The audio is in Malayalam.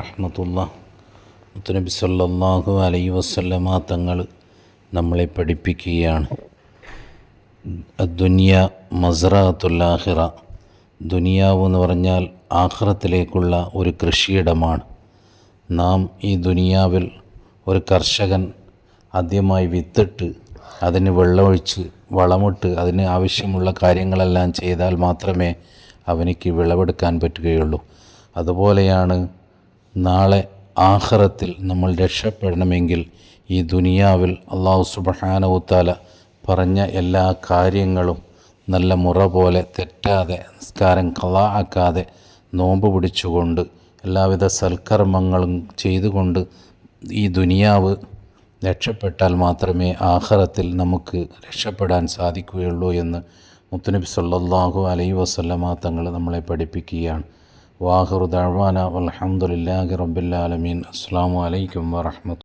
വറഹ്മത്തുള്ളാഹി. മുത്തുനബി സല്ലല്ലാഹു അലൈഹി വസല്ലമ തങ്ങൾ നമ്മളെ പഠിപ്പിക്കുകയാണ്, അദ്ദുനിയ മസ്റഅത്തുൽ ആഖിറ. ദുനിയാവ് എന്ന് പറഞ്ഞാൽ ആഖിറത്തിലേക്കുള്ള ഒരു കൃഷിയിടമാണ്. നാം ഈ ദുനിയാവിൽ ഒരു കർഷകൻ ആദ്യമായി വിത്തിട്ട് അതിന് വെള്ളമൊഴിച്ച് വളമിട്ട് അതിന് ആവശ്യമുള്ള കാര്യങ്ങളെല്ലാം ചെയ്താൽ മാത്രമേ അവനിക്ക് വിളവെടുക്കാൻ പറ്റുകയുള്ളൂ. അതുപോലെയാണ് നാളെ ആഖിറത്തിൽ നമ്മൾ രക്ഷപ്പെടണമെങ്കിൽ ഈ ദുനിയാവിൽ അല്ലാഹു സുബ്ഹാനഹു വ തആല പറഞ്ഞ എല്ലാ കാര്യങ്ങളും നല്ല മുറ പോലെ തെറ്റാതെ, നിസ്കാരം ഖളാ ആക്കാതെ, നോമ്പ് പിടിച്ചുകൊണ്ട് എല്ലാവിധ സൽക്കർമ്മങ്ങളും ചെയ്തുകൊണ്ട് ഈ ദുനിയാവ് രക്ഷപ്പെട്ടാൽ മാത്രമേ ആഖിറത്തിൽ നമുക്ക് രക്ഷപ്പെടാൻ സാധിക്കുകയുള്ളൂ എന്ന് മുത്തുനബി സല്ലല്ലാഹു അലൈഹി വസല്ലമ തങ്ങൾ നമ്മളെ പഠിപ്പിക്കുകയാണ്. വാഹിറു ദഅ്വാനാ വൽഹംദുലില്ലാഹി റബ്ബിൽ ആലമീൻ. അസ്സലാമു അലൈക്കും വറഹ്മത്തുള്ളാഹി.